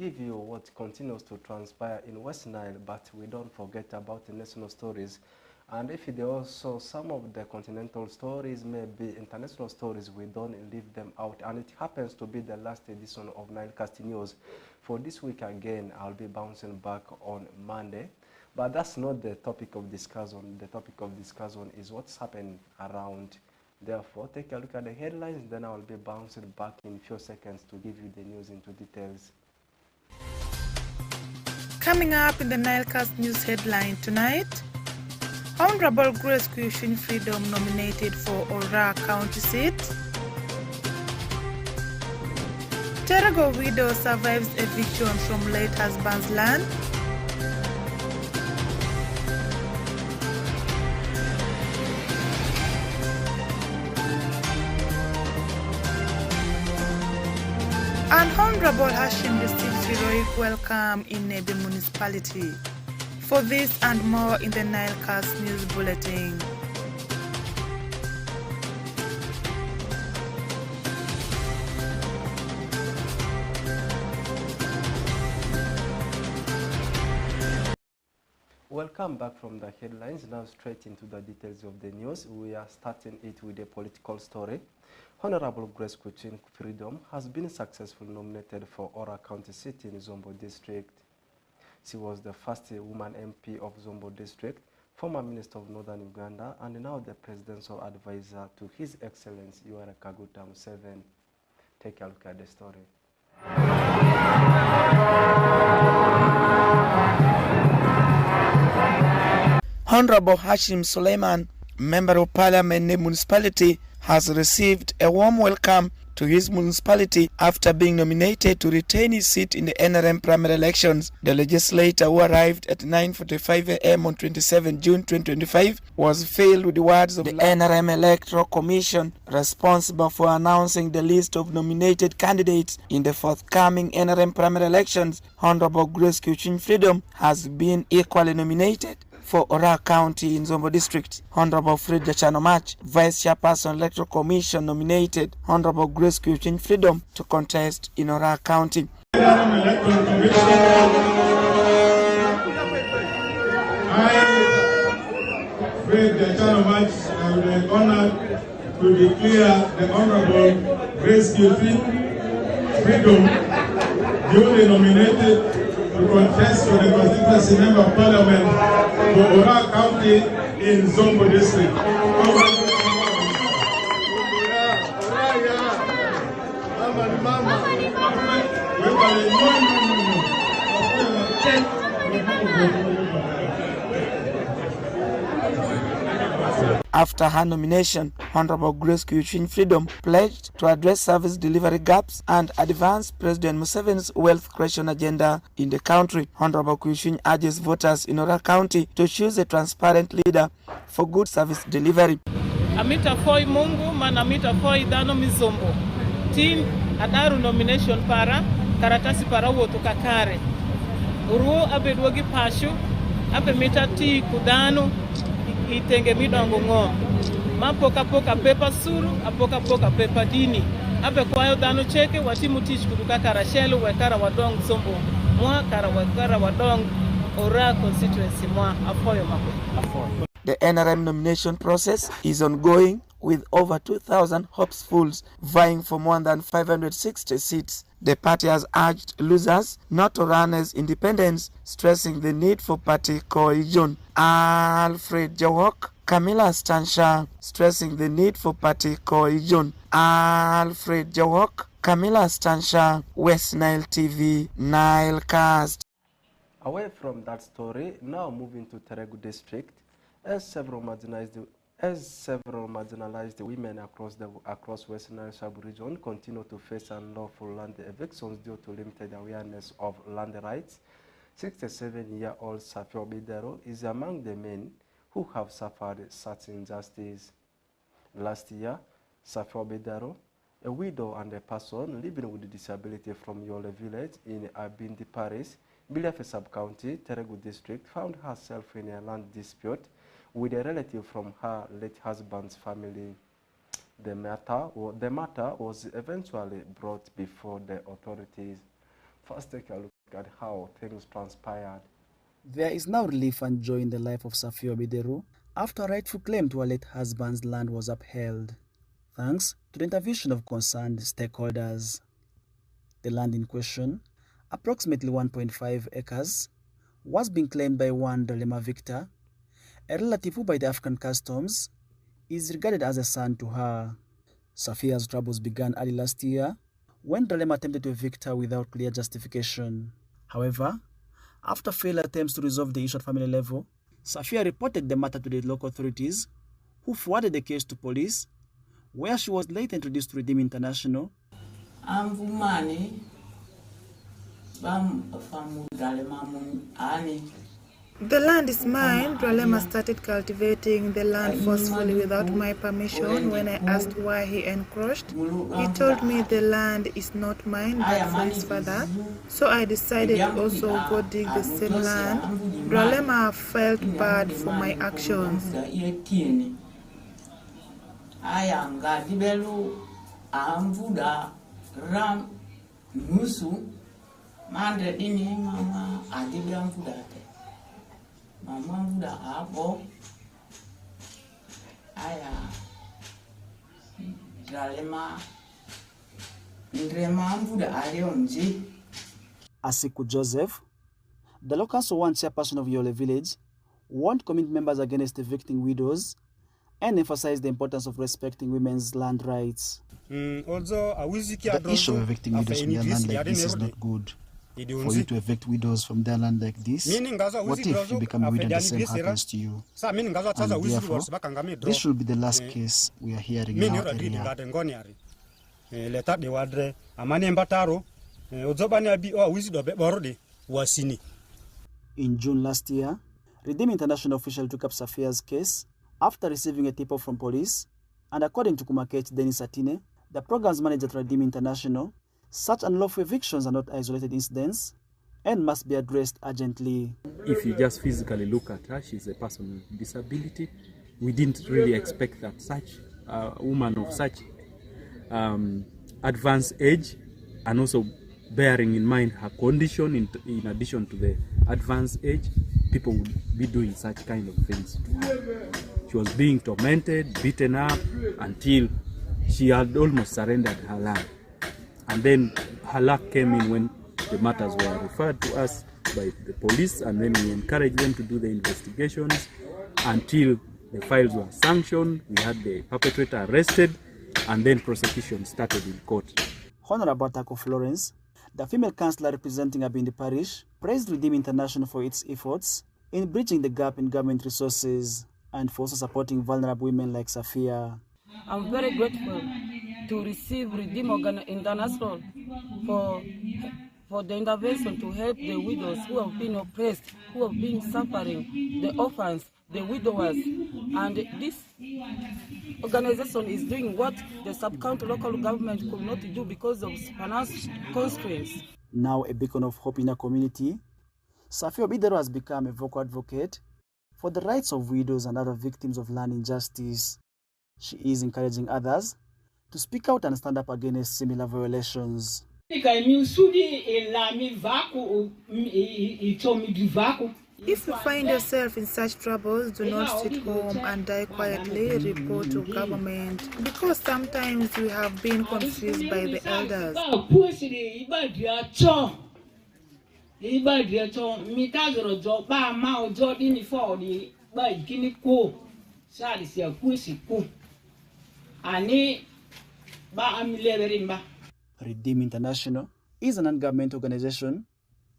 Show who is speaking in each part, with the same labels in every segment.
Speaker 1: give you what continues to transpire in West Nile, but we don't forget about the national stories. And if there also some of the continental stories, maybe international stories, we don't leave them out. And it happens to be the last edition of NILECAST News. For this week again, I'll be bouncing back on Monday. But that's not the topic of discussion. The topic of discussion is what's happening around. Therefore, take a look at the headlines, then I'll be bouncing back in a few seconds to give you the news into details.
Speaker 2: Coming up in the NILECAST news headline tonight, Honorable Grace Christian Freedom nominated for Ora County seat. Terego widow survives eviction from late husband's land. And Honorable Hashim receives heroic welcome in Nebe municipality. For this and more in the NILECAST News Bulletin.
Speaker 1: Welcome back from the headlines. Now straight into the details of the news. We are starting it with a political story. Honorable Grace Christian Freedom has been successfully nominated for Ora County seat in Zombo District. She was the first woman MP of Zombo District, former Minister of Northern Uganda, and now the Presidential Advisor to His Excellency Yoweri Kaguta Museveni. Take a look at the story.
Speaker 3: Honorable Hashim Suleiman, Member of Parliament, Nebe Municipality, has received a warm welcome to his municipality after being nominated to retain his seat in the NRM primary elections. The legislator, who arrived at 9:45 a.m. on 27 June 2025, was filled with the words of the NRM Electoral Commission, responsible for announcing the list of nominated candidates in the forthcoming NRM primary elections. Honorable Grace Christian Freedom has been equally nominated for Ora County in Zombo District. Honorable Frida Chanomach, Vice Chairperson Electoral Commission, nominated Honorable Grace Christian Freedom to contest in Ora County.
Speaker 4: Electoral Commission, I, Frida Chanomach, I would be honored to declare the Honorable Grace Christian Freedom duly nominated to contest for the constituency member of parliament for Ora County in Zombo District.
Speaker 3: After her nomination, Honorable Grace Christian Freedom pledged to address service delivery gaps and advance President Museveni's wealth creation agenda in the country. Honorable Christian urges voters in Ora County to choose a transparent leader for good service delivery.
Speaker 5: Amita foi Mungu, manamita foi dano mizombo. Team adaru nomination para, karatasi para wotu kakare. Uruo abedwogi pashu, abe mita ti kudano, itenge midongo ngom. Mapoka poka pepa suru, apoka poka pepa dini. Abe kwayo dano cheke, watimu tish kuduka karashelu, wekara wadong zombo. Mwa kara wekara wadong Ora constituency mwa afoyo mapo. Afoyo.
Speaker 3: The NRM nomination process is ongoing with over 2,000 hopefuls vying for more than 560 seats. The party has urged losers not to run as independents, stressing the need for party cohesion. Alfred Jawok, Camilla Stansha, stressing the need for party cohesion. Alfred Jawok, Camilla Stansha, West Nile TV, NILECAST.
Speaker 1: Away from that story, now moving to Terego District, as several marginalized women across West Nile sub-region continue to face unlawful land evictions due to limited awareness of land rights, 67-year-old Safio Bidero is among the men who have suffered such injustice. Last year, Safio Bidero, a widow and a person living with disability from Yole village in Abindi Parish, Bilefe sub-county, Terego district, found herself in a land dispute with a relative from her late husband's family. The matter was eventually brought before the authorities. First, take a look at how things transpired.
Speaker 6: There is now relief and joy in the life of Safio Bideru after a rightful claim to her late husband's land was upheld, thanks to the intervention of concerned stakeholders. The land in question, approximately 1.5 acres, was being claimed by one Dalema Victor, a relative who by the African customs is regarded as a son to her. Safia's troubles began early last year when Dalema attempted to evict her without clear justification. However, after failed attempts to resolve the issue at family level, Safia reported the matter to the local authorities, who forwarded the case to police, where she was later introduced to Redeem International.
Speaker 2: The land is mine. Dalema started cultivating the land forcefully without my permission. When I asked why he encroached, he told me the land is not mine but for his father. So I decided to also go dig the same land. Dalema felt bad for my actions.
Speaker 6: Asiku Joseph, the local one chairperson of Yole village, warned community members against evicting widows and emphasized the importance of respecting women's land rights.
Speaker 7: The issue of evicting widows from their land like this is not good. For you to evict widows from their land like this, what if you become a widow and the same happens to you? And therefore, this should be the last case we are hearing in our area.
Speaker 6: In June last year, Redeem International official took up Safia's case after receiving a tip-off from police, and according to Kumakech Dennis Atine, the program's manager at Redeem International, such unlawful evictions are not isolated incidents and must be addressed urgently.
Speaker 8: If you just physically look at her, she's a person with disability. We didn't really expect that such a woman of such advanced age, and also bearing in mind her condition in addition to the advanced age, people would be doing such kind of things to her. She was being tormented, beaten up until she had almost surrendered her land. And then her luck came in when the matters were referred to us by the police, and then we encouraged them to do the investigations until the files were sanctioned, we had the perpetrator arrested, and then prosecution started in court.
Speaker 6: Honorable Tako Florence, the female councillor representing Abindi Parish, praised Redeem International for its efforts in bridging the gap in government resources and for also supporting vulnerable women like Safia.
Speaker 9: I'm very grateful to receive Redeem International for the intervention to help the widows who have been oppressed, who have been suffering, the orphans, the widowers. And this organization is doing what the sub-county local government could not do because of financial constraints.
Speaker 6: Now a beacon of hope in a community, Safio Bideru has become a vocal advocate for the rights of widows and other victims of land injustice. She is encouraging others to speak out and stand up against similar violations.
Speaker 2: If you find yourself in such troubles, do not sit home and die quietly. Report to government, because sometimes we have been confused by the elders.
Speaker 6: Redeem International is a non-government organization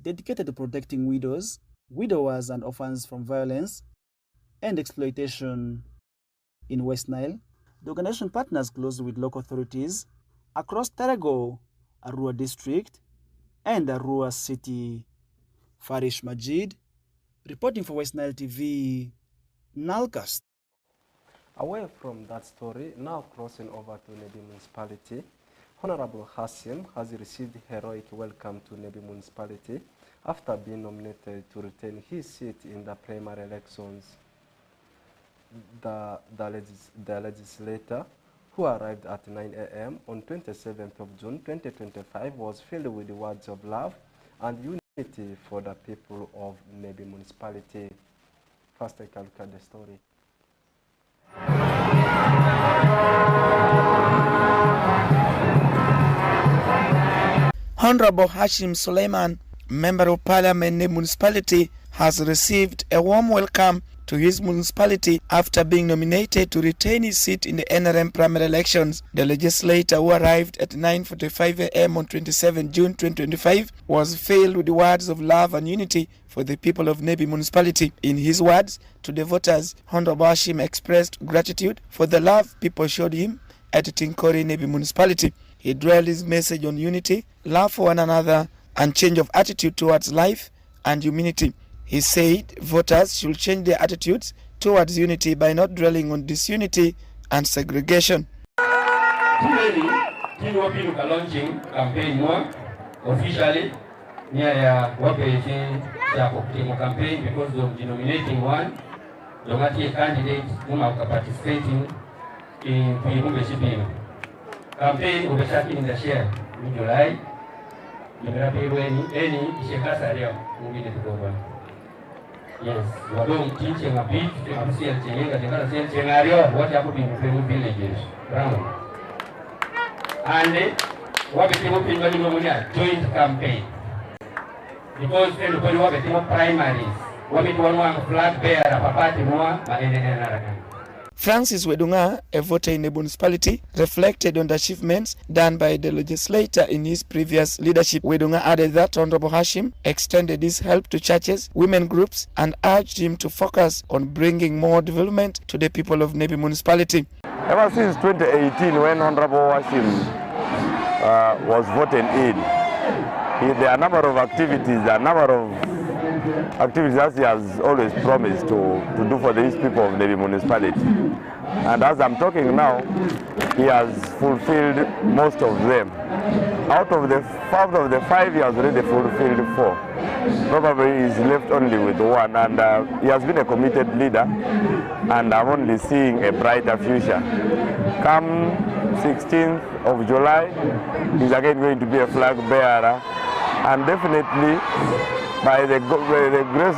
Speaker 6: dedicated to protecting widows, widowers and orphans from violence and exploitation. In West Nile, the organization partners closely with local authorities across Terego, Arua District and Arua City. Farish Majid, reporting for West Nile TV, NILECAST.
Speaker 1: Away from that story, now crossing over to Nebi Municipality, Honorable Hassim has received heroic welcome to Nebi Municipality after being nominated to retain his seat in the primary elections. The legislator, who arrived at 9 a.m. on 27th of June 2025, was filled with words of love and unity for the people of Nebi municipality. First, take a look at the story.
Speaker 3: Honorable Hashim Suleiman, Member of Parliament Nebi municipality, has received a warm welcome to his municipality after being nominated to retain his seat in the NRM primary elections. The legislator, who arrived at 9:45 a.m. on 27 June 2025, was filled with words of love and unity for the people of Nebi municipality. In his words to the voters, Honorable Hashim expressed gratitude for the love people showed him at Tinkori Nebi municipality. He dwelled his message on unity, love for one another, and change of attitude towards life and humanity. He said voters should change their attitudes towards unity by not dwelling on disunity and segregation.
Speaker 10: Today, we will be launching campaign officially near campaign because of denominating one candidate who are participating in the campaign will be starting in the share in July. Yes, we are going teaching a bit scenario what happened in villages around. And what we think joint campaign. Because everybody want to primaries. What we want flag bearer, papati more, and
Speaker 3: Francis Wedunga, a voter in the municipality, reflected on the achievements done by the legislator in his previous leadership. Wedunga added that Honorable Hashim extended his help to churches, women groups, and urged him to focus on bringing more development to the people of Nebi municipality.
Speaker 11: Ever since 2018, when Honorable Hashim was voted in, there are a number of activities, that he has always promised to do for these people of the municipality. And as I'm talking now, he has fulfilled most of them. Out of the 5, he has already fulfilled 4. Probably he's left only with 1, and he has been a committed leader, and I'm only seeing a brighter future. Come 16th of July, he's again going to be a flag bearer, and definitely by the grace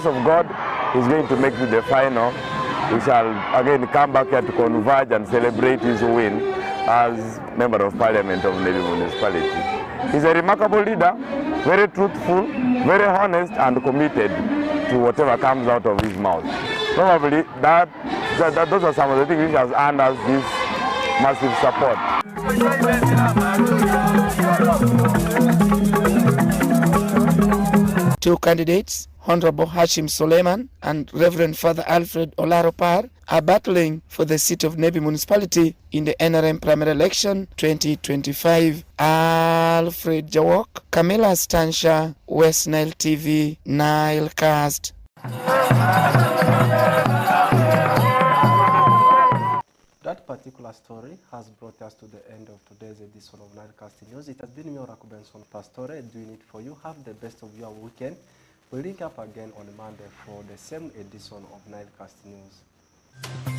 Speaker 11: of God, he's going to make it the final. We shall again come back here to converge and celebrate his win as Member of Parliament of Nebi municipality. He's a remarkable leader, very truthful, very honest, and committed to whatever comes out of his mouth. Probably those are some of the things which has earned us this massive support.
Speaker 3: Two candidates, Honorable Hashim Suleiman and Reverend Father Alfred Olaropar, are battling for the seat of Nebi municipality in the NRM primary election 2025. Alfred Jawok, Camilla Stansha, West Nile TV, NILECAST.
Speaker 1: That particular story has brought us to the end of today's edition of NILECAST News. It has been me, Oracle Benson Pastore, doing it for you. Have the best of your weekend. We'll link up again on Monday for the same edition of NILECAST News.